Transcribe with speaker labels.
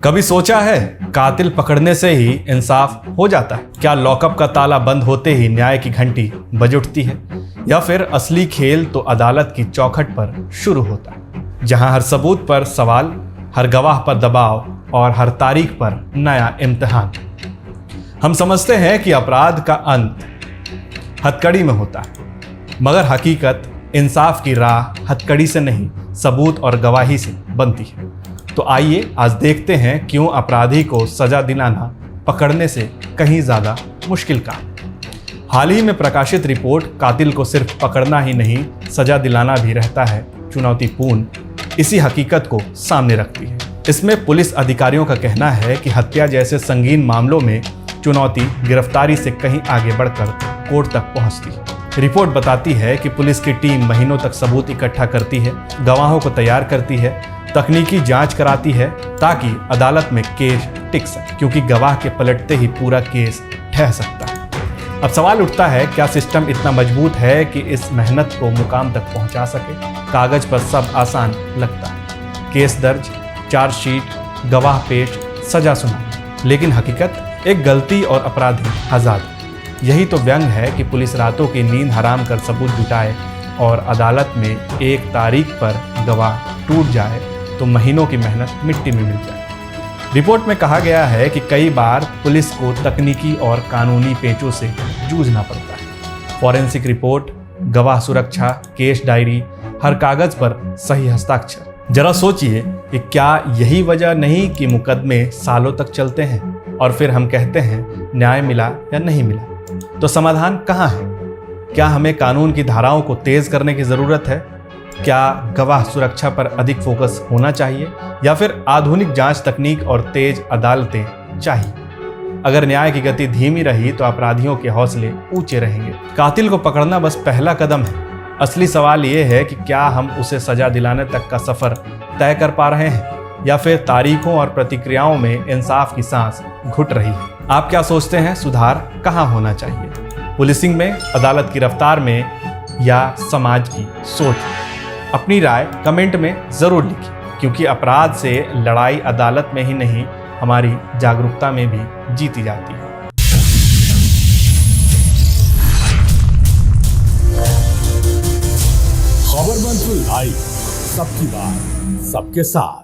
Speaker 1: कभी सोचा है कातिल पकड़ने से ही इंसाफ हो जाता है? क्या लॉकअप का ताला बंद होते ही न्याय की घंटी बज उठती है, या फिर असली खेल तो अदालत की चौखट पर शुरू होता है, जहां हर सबूत पर सवाल, हर गवाह पर दबाव और हर तारीख पर नया इम्तिहान। हम समझते हैं कि अपराध का अंत हथकड़ी में होता है, मगर हकीकत इंसाफ की राह हथकड़ी से नहीं, सबूत और गवाही से बनती है। तो आइए आज देखते हैं क्यों अपराधी को सजा दिलाना पकड़ने से कहीं ज्यादा मुश्किल काम। हाल ही में प्रकाशित रिपोर्ट कातिल को सिर्फ पकड़ना ही नहीं, सजा दिलाना भी रहता है चुनौतीपूर्ण, इसी हकीकत को सामने रखती है। इसमें पुलिस अधिकारियों का कहना है कि हत्या जैसे संगीन मामलों में चुनौती गिरफ्तारी से कहीं आगे बढ़कर कोर्ट तक पहुंचती है। रिपोर्ट बताती है कि पुलिस की टीम महीनों तक सबूत इकट्ठा करती है, गवाहों को तैयार करती है, तकनीकी जांच कराती है ताकि अदालत में केस टिक सके, क्योंकि गवाह के पलटते ही पूरा केस ठहर सकता है। अब सवाल उठता है, क्या सिस्टम इतना मजबूत है कि इस मेहनत को मुकाम तक पहुंचा सके? कागज पर सब आसान लगता है, केस दर्ज, चार्जशीट, गवाह पेश, सजा सुना, लेकिन हकीकत एक गलती और अपराधी आजाद। यही तो व्यंग है कि पुलिस रातों की नींद हराम कर सबूत जुटाए और अदालत में एक तारीख पर गवाह टूट जाए तो महीनों की मेहनत मिट्टी में मिल जाए। रिपोर्ट में कहा गया है कि कई बार पुलिस को तकनीकी और कानूनी पेचों से जूझना पड़ता है। फॉरेंसिक रिपोर्ट, गवाह सुरक्षा, केस डायरी, हर कागज पर सही हस्ताक्षर। जरा सोचिए कि क्या यही वजह नहीं कि मुकदमे सालों तक चलते हैं और फिर हम कहते हैं न्याय मिला या नहीं मिला? तो समाधान कहाँ है? क्या हमें कानून की धाराओं को तेज करने की जरूरत है? क्या गवाह सुरक्षा पर अधिक फोकस होना चाहिए, या फिर आधुनिक जांच तकनीक और तेज अदालतें चाहिए? अगर न्याय की गति धीमी रही तो अपराधियों के हौसले ऊंचे रहेंगे। कातिल को पकड़ना बस पहला कदम है। असली सवाल यह है कि क्या हम उसे सजा दिलाने तक का सफर तय कर पा रहे हैं, या फिर तारीखों और प्रतिक्रियाओं में इंसाफ की सांस घुट रही है? आप क्या सोचते हैं, सुधार कहाँ होना चाहिए? पुलिसिंग में, अदालत की रफ्तार में, या समाज की सोच में? अपनी राय कमेंट में जरूर लिखिए, क्योंकि अपराध से लड़ाई अदालत में ही नहीं, हमारी जागरूकता में भी जीती जाती है।
Speaker 2: खबर लाइव, सबकी बात सबके साथ।